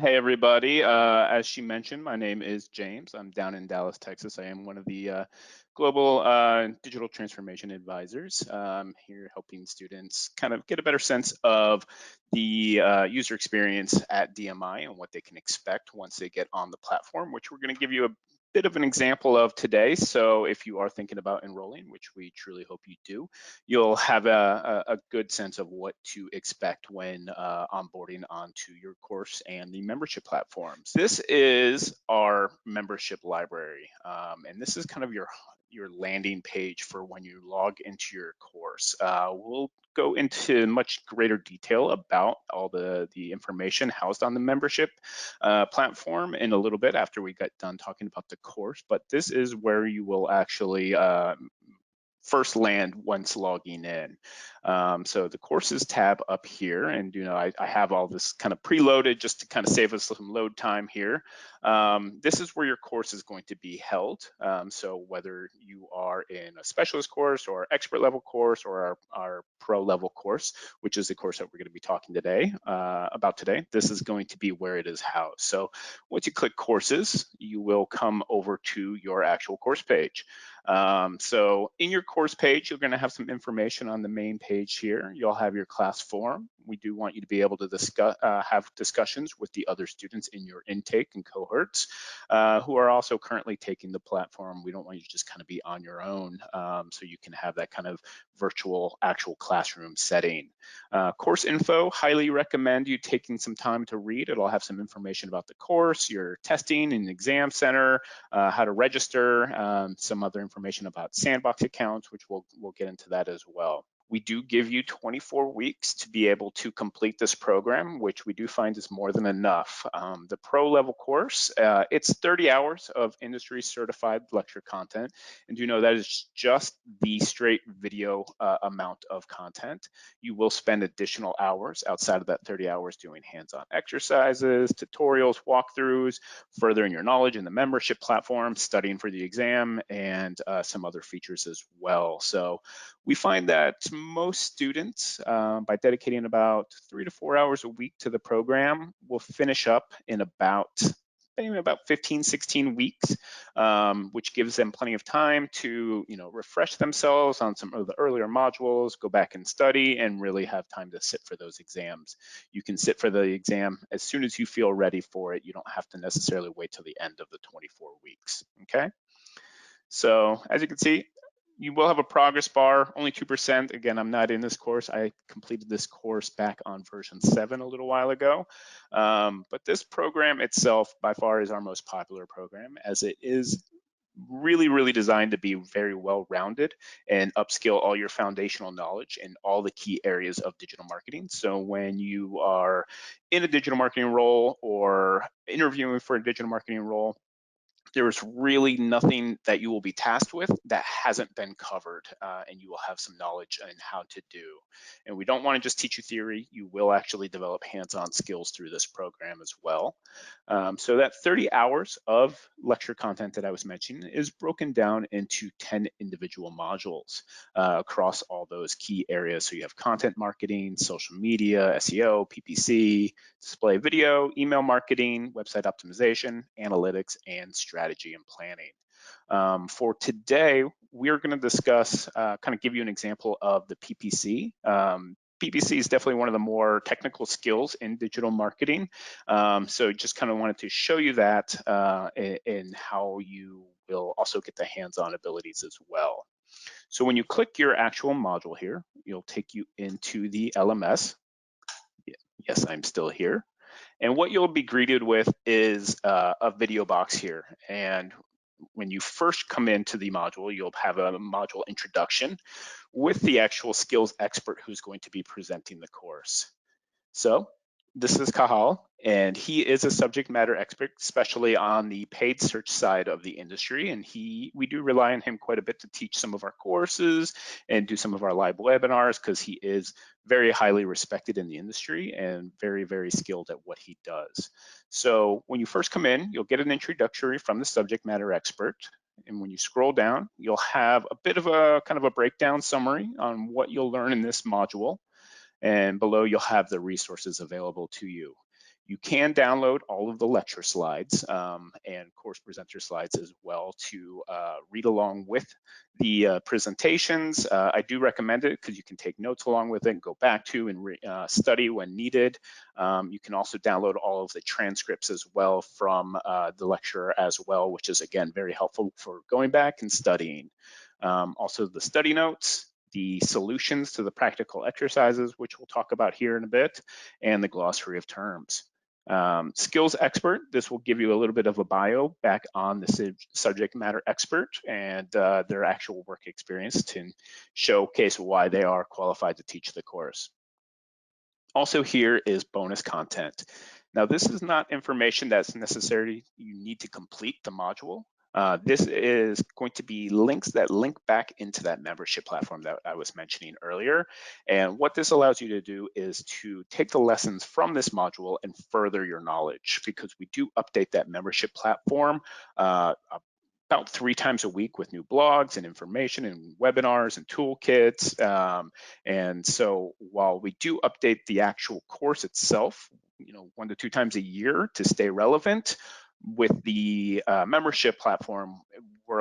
Hey everybody, as she mentioned, my name is James. I'm down in Dallas, Texas. I am one of the global digital transformation advisors here helping students kind of get a better sense of the user experience at DMI and what they can expect once they get on the platform, which we're going to give you a bit of an example of today. So if you are thinking about enrolling, which we truly hope you do, you'll have a good sense of what to expect when onboarding onto your course and the membership platforms. This is our membership library, and this is kind of your landing page for when you log into your course. We'll go into much greater detail about all the information housed on the membership platform in a little bit after we get done talking about the course, but this is where you will actually first land once logging in. So the courses tab up here, and I have all this kind of preloaded just to kind of save us some load time here. This is where your course is going to be held. So whether you are in a specialist course or expert level course or our pro level course, which is the course that we're going to be talking today about today, this is going to be where it is housed. So once you click courses, you will come over to your actual course page. So in your course page, you're going to have some information on the main page here. You'll have your class forum. We do want you to be able to discuss, have discussions with the other students in your intake and cohorts who are also currently taking the platform. We don't want you to just kind of be on your own, so you can have that kind of virtual actual classroom setting. Course info, highly recommend you taking some time to read. It'll have some information about the course, your testing and exam center, how to register, some other information about sandbox accounts, which we'll get into that as well. We do give you 24 weeks to be able to complete this program, which we do find is more than enough. The pro level course, it's 30 hours of industry certified lecture content. And do know that is just the straight video amount of content. You will spend additional hours outside of that 30 hours doing hands-on exercises, tutorials, walkthroughs, furthering your knowledge in the membership platform, studying for the exam, and some other features as well. So we find that most students, by dedicating about 3 to 4 hours a week to the program, will finish up in about 15, 16 weeks, which gives them plenty of time to, refresh themselves on some of the earlier modules, go back and study, and really have time to sit for those exams. You can sit for the exam as soon as you feel ready for it. You don't have to necessarily wait till the end of the 24 weeks, okay? So as you can see, you will have a progress bar, only 2%. Again, I'm not in this course. I completed this course back on version 7 a little while ago. But this program itself by far is our most popular program, as it is really, really designed to be very well-rounded and upskill all your foundational knowledge in all the key areas of digital marketing. So when you are in a digital marketing role or interviewing for a digital marketing role, there's really nothing that you will be tasked with that hasn't been covered, and you will have some knowledge on how to do. And we don't want to just teach you theory. You will actually develop hands-on skills through this program as well. So that 30 hours of lecture content that I was mentioning is broken down into 10 individual modules across all those key areas. So you have content marketing, social media, SEO, PPC, display video, email marketing, website optimization, analytics, and strategy and planning. For today, we're going to discuss, kind of give you an example of the PPC. PPC is definitely one of the more technical skills in digital marketing. So just kind of wanted to show you that and how you will also get the hands-on abilities as well. So when you click your actual module here, it'll take you into the LMS. Yes, I'm still here. And what you'll be greeted with is a video box here. And when you first come into the module, you'll have a module introduction with the actual skills expert who's going to be presenting the course. So this is Kahal, and he is a subject matter expert, especially on the paid search side of the industry. And we do rely on him quite a bit to teach some of our courses and do some of our live webinars, because he is very highly respected in the industry and very, very skilled at what he does. So when you first come in, you'll get an introductory from the subject matter expert. And when you scroll down, you'll have a bit of a kind of a breakdown summary on what you'll learn in this module. And below, you'll have the resources available to you. You can download all of the lecture slides and course presenter slides as well to read along with the presentations. I do recommend it because you can take notes along with it and go back to and study when needed. You can also download all of the transcripts as well from the lecture as well, which is again very helpful for going back and studying. Also the study notes, the solutions to the practical exercises, which we'll talk about here in a bit, and the glossary of terms. Skills expert, this will give you a little bit of a bio back on the subject matter expert and their actual work experience to showcase why they are qualified to teach the course. Also here is bonus content. Now this is not information that's necessary you need to complete the module. This is going to be links that link back into that membership platform that I was mentioning earlier. And what this allows you to do is to take the lessons from this module and further your knowledge, because we do update that membership platform about 3 times a week with new blogs and information and webinars and toolkits. And so while we do update the actual course itself, 1 to 2 times a year to stay relevant, with the membership platform, we're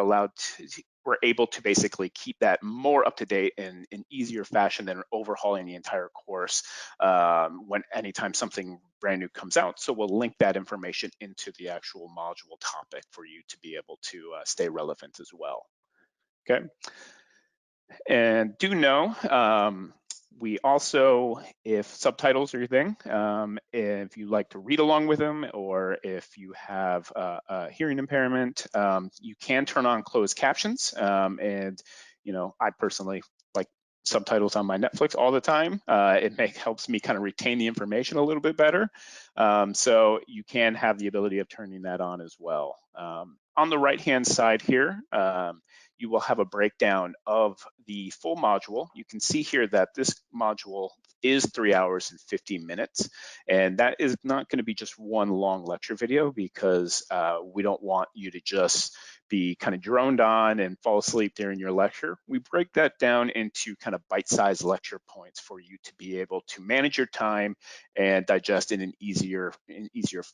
able to basically keep that more up to date in an easier fashion than overhauling the entire course anytime something brand new comes out. So we'll link that information into the actual module topic for you to be able to stay relevant as well. Okay. And do know, we also, if subtitles are your thing, if you like to read along with them, or if you have a hearing impairment, you can turn on closed captions. And, I personally like subtitles on my Netflix all the time. It helps me kind of retain the information a little bit better. So you can have the ability of turning that on as well. On the right-hand side here, you will have a breakdown of the full module. You can see here that this module is 3 hours and 15 minutes. And that is not going to be just one long lecture video, because we don't want you to just be kind of droned on and fall asleep during your lecture. We break that down into kind of bite-sized lecture points for you to be able to manage your time and digest in an easier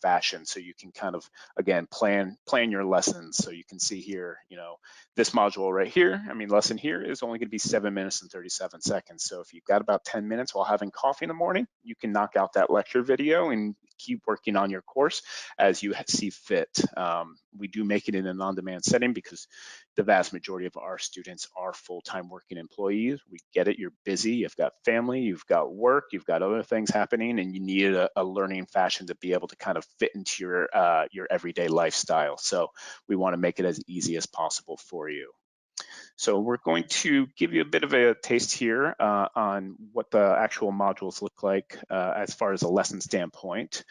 fashion. So you can kind of, again, plan your lessons. So you can see here, this module right here, lesson here is only going to be 7 minutes and 37 seconds. So if you've got about 10 minutes while having coffee in the morning, you can knock out that lecture video and keep working on your course as you see fit. We do make it in an on-demand setting because the vast majority of our students are full-time working employees. We get it, you're busy, you've got family, you've got work, you've got other things happening, and you need a learning fashion to be able to kind of fit into your everyday lifestyle. So we want to make it as easy as possible for you. So we're going to give you a bit of a taste here on what the actual modules look like as far as a lesson standpoint.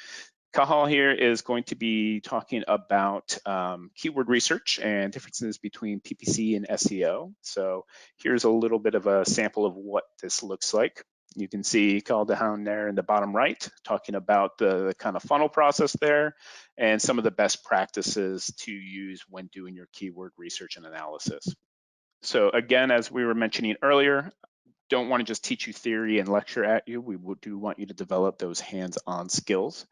Kahal here is going to be talking about keyword research and differences between PPC and SEO. So here's a little bit of a sample of what this looks like. You can see Kahal down there in the bottom right, talking about the kind of funnel process there and some of the best practices to use when doing your keyword research and analysis. So again, as we were mentioning earlier, don't want to just teach you theory and lecture at you. We do want you to develop those hands-on skills.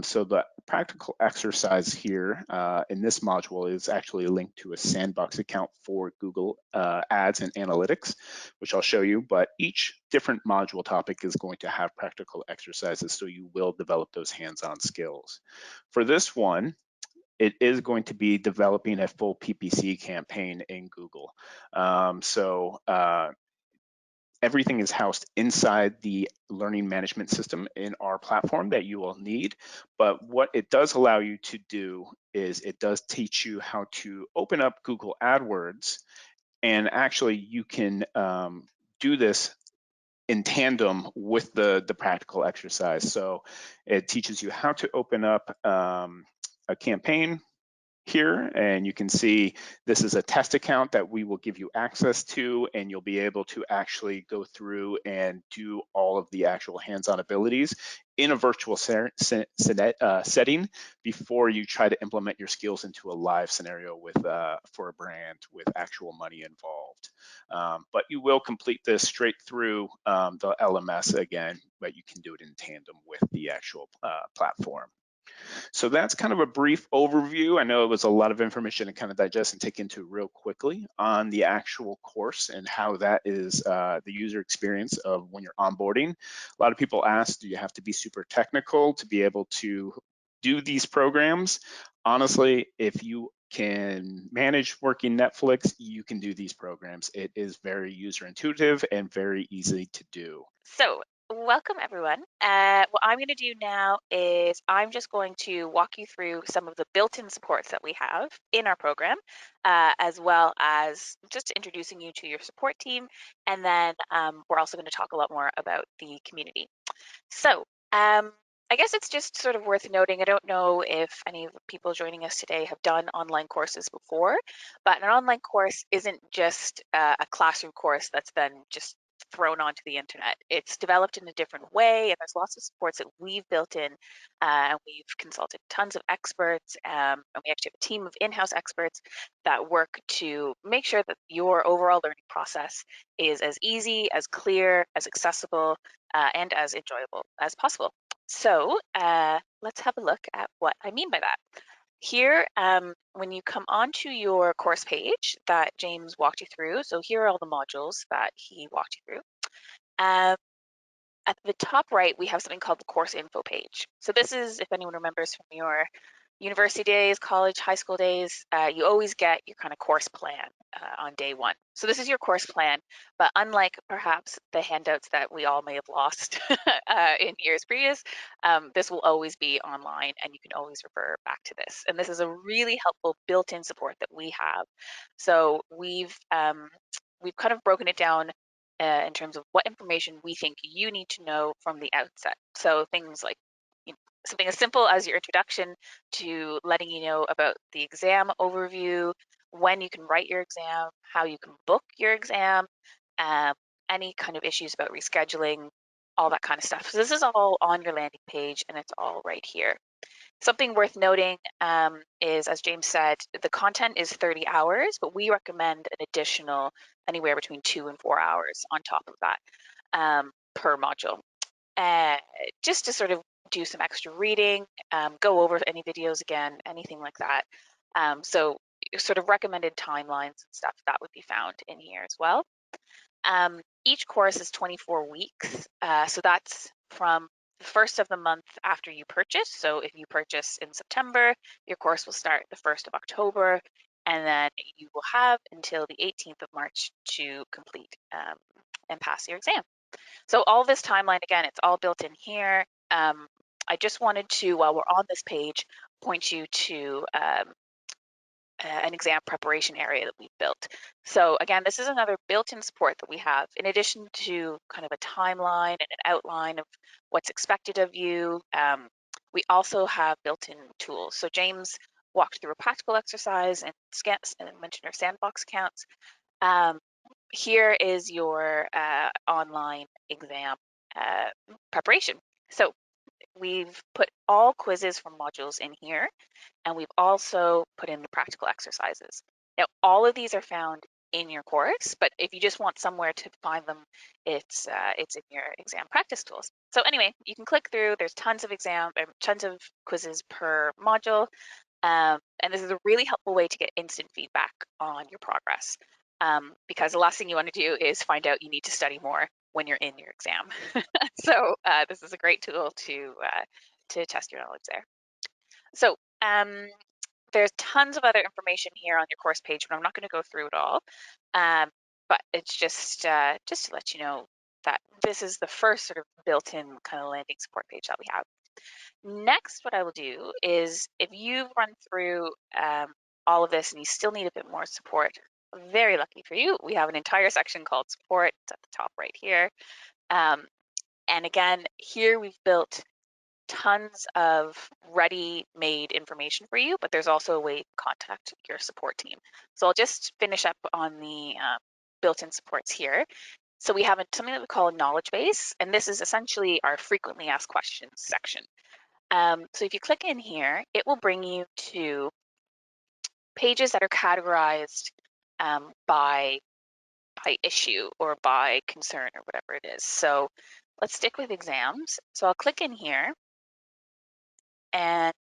So the practical exercise here in this module is actually linked to a sandbox account for Google Ads and Analytics, which I'll show you. But each different module topic is going to have practical exercises, so you will develop those hands-on skills. For this one, it is going to be developing a full PPC campaign in Google. Everything is housed inside the learning management system in our platform that you will need. But what it does allow you to do is it does teach you how to open up Google AdWords, and actually you can do this in tandem with the practical exercise. So it teaches you how to open up a campaign here, and you can see this is a test account that we will give you access to, and you'll be able to actually go through and do all of the actual hands-on abilities in a virtual setting before you try to implement your skills into a live scenario with for a brand with actual money involved. involved. But you will complete this straight through the LMS again, but you can do it in tandem with the actual platform. So that's kind of a brief overview. I know it was a lot of information to kind of digest and take into real quickly on the actual course and how that is the user experience of when you're onboarding. A lot of people ask, do you have to be super technical to be able to do these programs? Honestly, if you can manage working Netflix, you can do these programs. It is very user intuitive and very easy to do. So, welcome everyone. What I'm going to do now is I'm just going to walk you through some of the built-in supports that we have in our program, as well as just introducing you to your support team. And then we're also going to talk a lot more about the community. So, I guess it's just sort of worth noting. I don't know if any of the people joining us today have done online courses before, but an online course isn't just a classroom course that's then just thrown onto the internet. It's developed in a different way, and there's lots of supports that we've built in, and we've consulted tons of experts, and we actually have a team of in-house experts that work to make sure that your overall learning process is as easy, as clear, as accessible, and as enjoyable as possible. So let's have a look at what I mean by that. Here, when you come onto your course page that James walked you through, so here are all the modules that he walked you through. Um, at the top right, we have something called the course info page. So this is, if anyone remembers from your university days, college, high school days, you always get your kind of course plan on day one. So this is your course plan, but unlike perhaps the handouts that we all may have lost in years previous, this will always be online and you can always refer back to this. And this is a really helpful built-in support that we have. So we've kind of broken it down in terms of what information we think you need to know from the outset. So things like something as simple as your introduction to letting you know about the exam overview, when you can write your exam, how you can book your exam, um, any kind of issues about rescheduling, all that kind of stuff. So this is all on your landing page and it's all right here. Something worth noting is, as James said, the content is 30 hours, but we recommend an additional anywhere between 2 and 4 hours on top of that per module. Just to sort of do some extra reading, go over any videos again, anything like that. So sort of recommended timelines and stuff that would be found in here as well. Each course is 24 weeks. So that's from the first of the month after you purchase. So if you purchase in September, your course will start the 1st of October, and then you will have until the 18th of March to complete and pass your exam. So all this timeline, again, it's all built in here. I just wanted to, while we're on this page, point you to an exam preparation area that we've built. So again, this is another built-in support that we have. In addition to kind of a timeline and an outline of what's expected of you, we also have built-in tools. So James walked through a practical exercise and mentioned our sandbox accounts. Here is your online exam preparation. So we've put all quizzes from modules in here, and we've also put in the practical exercises. Now, all of these are found in your course, but if you just want somewhere to find them, it's in your exam practice tools. So anyway, you can click through. There's tons of quizzes per module, and this is a really helpful way to get instant feedback on your progress. Because the last thing you want to do is find out you need to study more when you're in your exam. So this is a great tool to test your knowledge there. So there's tons of other information here on your course page, but I'm not going to go through it all. But it's just to let you know that this is the first sort of built-in kind of landing support page that we have. Next, what I will do is if you've run through all of this and you still need a bit more support, very lucky for you, we have an entire section called support. It's at the top right here. And again, here we've built tons of ready-made information for you, but there's also a way to contact your support team. So I'll just finish up on the built-in supports here. So we have something that we call a knowledge base, and this is essentially our frequently asked questions section. So if you click in here, it will bring you to pages that are categorized by by issue or by concern or whatever it is. So let's stick with exams. So I'll click in here, and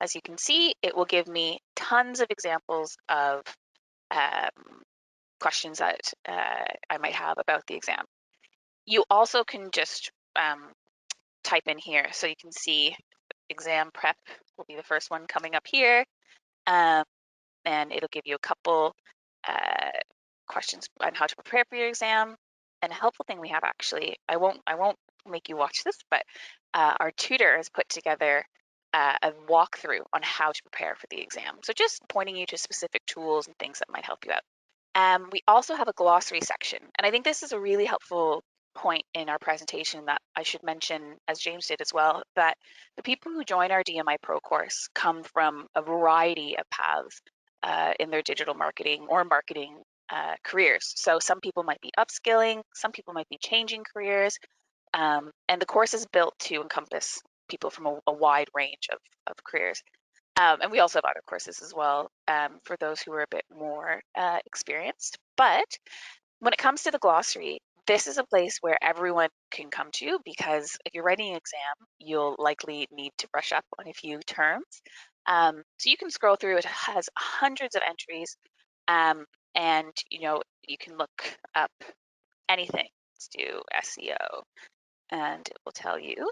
as you can see, it will give me tons of examples of um, questions that I might have about the exam. You also can just type in here. So you can see exam prep will be the first one coming up here. Um, and it'll give you a couple uh, questions on how to prepare for your exam. And a helpful thing we have, actually, I won't make you watch this, but our tutor has put together a walkthrough on how to prepare for the exam. So just pointing you to specific tools and things that might help you out. We also have a glossary section, and I think this is a really helpful point in our presentation that I should mention, as James did as well, that the people who join our DMI Pro course come from a variety of paths in their digital marketing or marketing careers. So some people might be upskilling, some people might be changing careers, and the course is built to encompass people from a wide range of careers. And we also have other courses as well for those who are a bit more experienced. But when it comes to the glossary, this is a place where everyone can come to, because if you're writing an exam, you'll likely need to brush up on a few terms. So you can scroll through. It has hundreds of entries, and you can look up anything. Let's do SEO, and it will tell you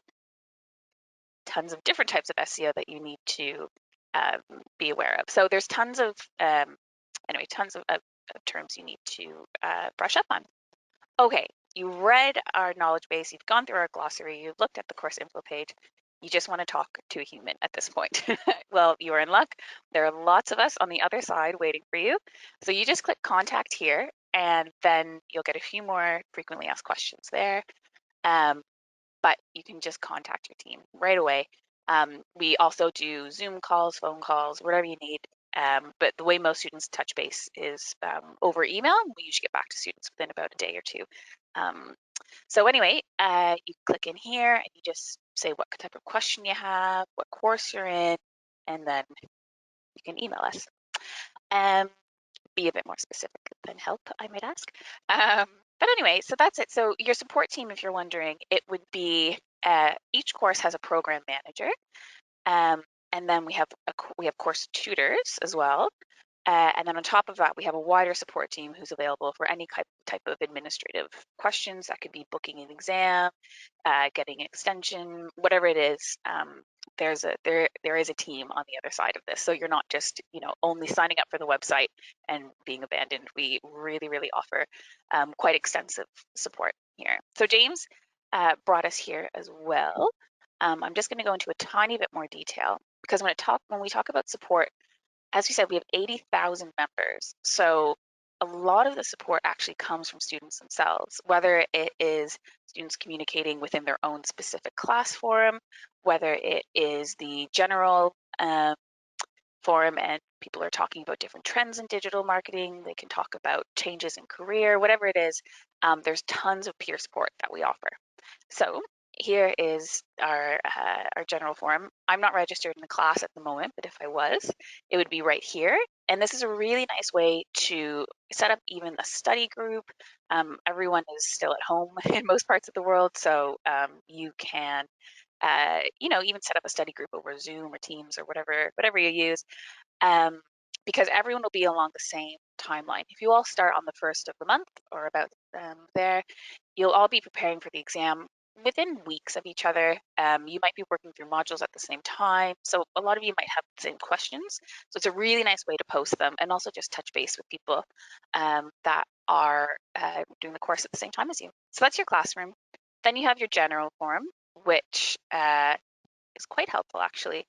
tons of different types of SEO that you need to um, be aware of. So there's tons of tons of terms you need to brush up on. Okay, you read our knowledge base, you've gone through our glossary, you've looked at the course info page. You just want to talk to a human at this point. Well, you are in luck. There are lots of us on the other side waiting for you. So you just click contact here, and then you'll get a few more frequently asked questions there. Um, but you can just contact your team right away. We also do Zoom calls, phone calls, whatever you need. But the way most students touch base is over email. We usually get back to students within about a day or two. Um, so anyway, you click in here and you just say what type of question you have, what course you're in, and then you can email us. Um, be a bit more specific than help, I might ask. But anyway, so that's it. So your support team, if you're wondering, it would be each course has a program manager, and then we have course tutors as well. And then on top of that, we have a wider support team who's available for any type of administrative questions. That could be booking an exam, getting an extension, whatever it is. There is a team on the other side of this, so you're not just only signing up for the website and being abandoned. We really offer quite extensive support here. So James brought us here as well. I'm just going to go into a tiny bit more detail, because when we talk about support, as we said, we have 80,000 members. So a lot of the support actually comes from students themselves, whether it is students communicating within their own specific class forum, whether it is the general forum and people are talking about different trends in digital marketing. They can talk about changes in career, whatever it is. There's tons of peer support that we offer. So here is our general forum. I'm not registered in the class at the moment, but if I was, it would be right here. And this is a really nice way to set up even a study group. Everyone is still at home in most parts of the world, so you can, even set up a study group over Zoom or Teams or whatever you use, um, because everyone will be along the same timeline. If you all start on the first of the month or about there, you'll all be preparing for the exam within weeks of each other. You might be working through modules at the same time. So a lot of you might have the same questions. So it's a really nice way to post them and also just touch base with people that are doing the course at the same time as you. So that's your classroom. Then you have your general forum, which is quite helpful actually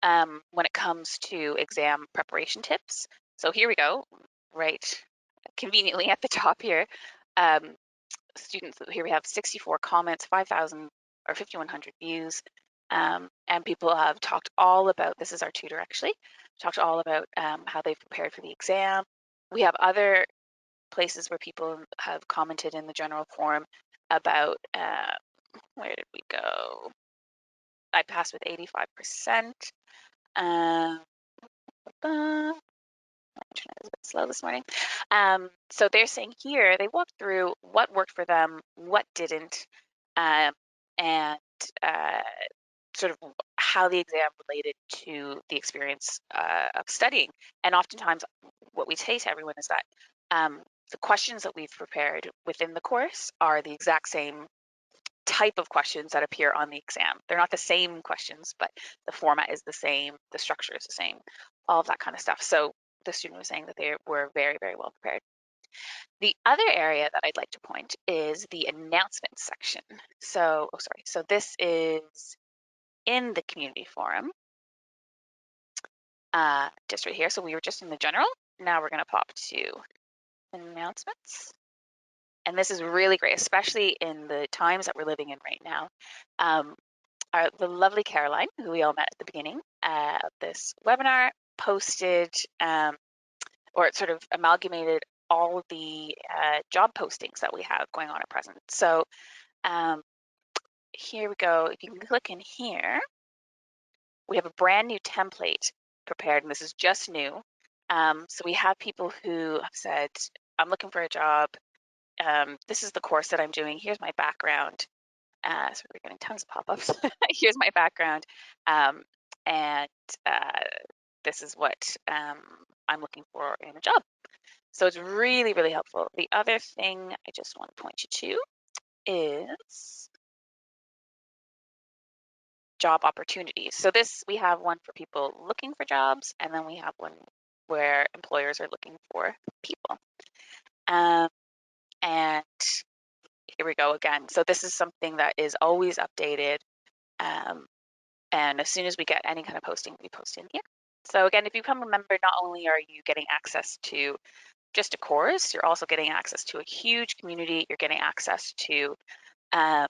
when it comes to exam preparation tips. So here we go, right conveniently at the top here. Um, Students, here we have 64 comments, 5,000 or 5,100 views, and people have talked all about, this is our tutor actually, talked all about how they've prepared for the exam. We have other places where people have commented in the general forum about, where did we go? I passed with 85%. My internet is a bit slow this morning. So they're saying here they walked through what worked for them, what didn't, um, and uh, sort of how the exam related to the experience of studying. And oftentimes, what we say to everyone is that the questions that we've prepared within the course are the exact same type of questions that appear on the exam. They're not the same questions, but the format is the same, the structure is the same, all of that kind of stuff. So the student was saying that they were very, very well prepared. The other area that I'd like to point is the announcements section. So, oh, sorry. So this is in the community forum, just right here. So we were just in the general. Now we're going to pop to announcements. And this is really great, especially in the times that we're living in right now. The lovely Caroline, who we all met at the beginning of this webinar, posted or it sort of amalgamated all of the job postings that we have going on at present. So um, here we go. If you can click in here, we have a brand new template prepared, and this is just new. So we have people who have said, I'm looking for a job. This is the course that I'm doing. Here's my background. So we're getting tons of pop-ups. Here's my background. Um, and this is what I'm looking for in a job. So it's really, really helpful. The other thing I just want to point you to is job opportunities. So this, we have one for people looking for jobs, and then we have one where employers are looking for people. And here we go again. So this is something that is always updated. And as soon as we get any kind of posting, we post in here. So again, if you become a member, not only are you getting access to just a course, you're also getting access to a huge community. You're getting access to um,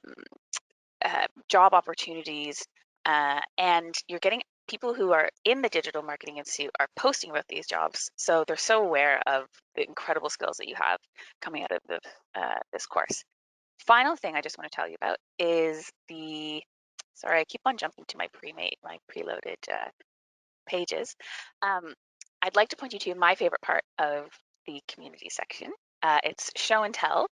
job opportunities, and you're getting people who are in the Digital Marketing Institute are posting about these jobs. So they're so aware of the incredible skills that you have coming out of this course. Final thing I just want to tell you about is sorry, I keep on jumping to my preloaded pages. I'd like to point you to my favorite part of the community section. It's show and tell.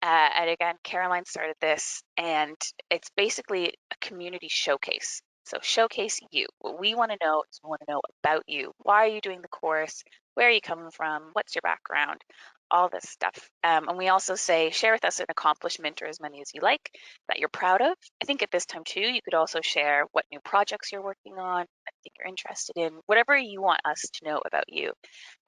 And again, Caroline started this, and it's basically a community showcase. So showcase you. What we want to know is we want to know about you. Why are you doing the course? Where are you coming from? What's your background? All this stuff. And we also say, share with us an accomplishment or as many as you like that you're proud of. I think at this time too, you could also share what new projects you're working on, I think you're interested in, whatever you want us to know about you.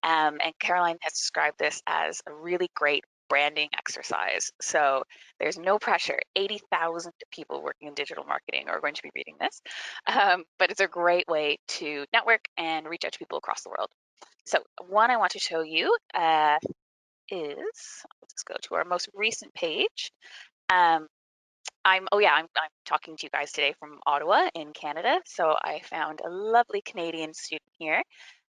And Caroline has described this as a really great branding exercise. So there's no pressure. 80,000 people working in digital marketing are going to be reading this. But it's a great way to network and reach out to people across the world. So one I want to show you let's just go to our most recent page. Um, I'm talking to you guys today from Ottawa in Canada. So I found a lovely Canadian student here.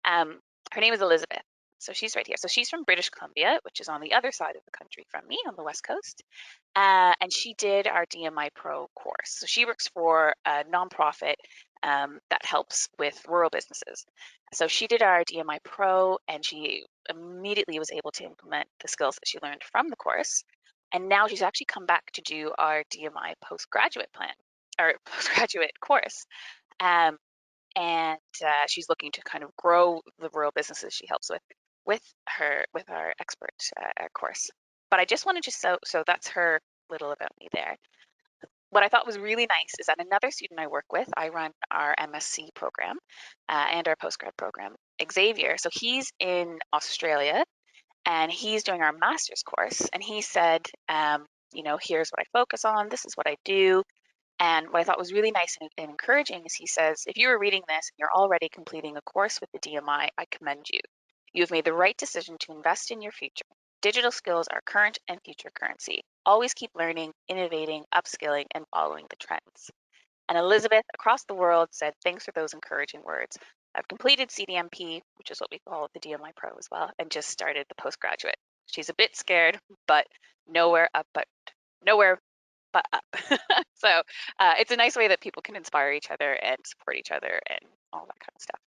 Her name is Elizabeth. So she's right here. So she's from British Columbia, which is on the other side of the country from me on the West Coast. And she did our DMI Pro course. So she works for a nonprofit that helps with rural businesses. So she did our DMI Pro, and she immediately was able to implement the skills that she learned from the course. And now she's actually come back to do our DMI postgraduate plan or postgraduate course. Um, and she's looking to kind of grow the rural businesses she helps with our expert course. But I just wanted to so that's her little about me there. What I thought was really nice is that another student I work with, I run our MSc program and our postgrad program, Xavier. So he's in Australia and he's doing our master's course. And he said, here's what I focus on. This is what I do. And what I thought was really nice and encouraging is he says, if you are reading this and you're already completing a course with the DMI, I commend you. You have made the right decision to invest in your future. Digital skills are current and future currency. Always keep learning, innovating, upskilling, and following the trends. And Elizabeth across the world said, thanks for those encouraging words. I've completed CDMP, which is what we call the DMI Pro as well, and just started the postgraduate. She's a bit scared, but nowhere but up. So it's a nice way that people can inspire each other and support each other and all that kind of stuff.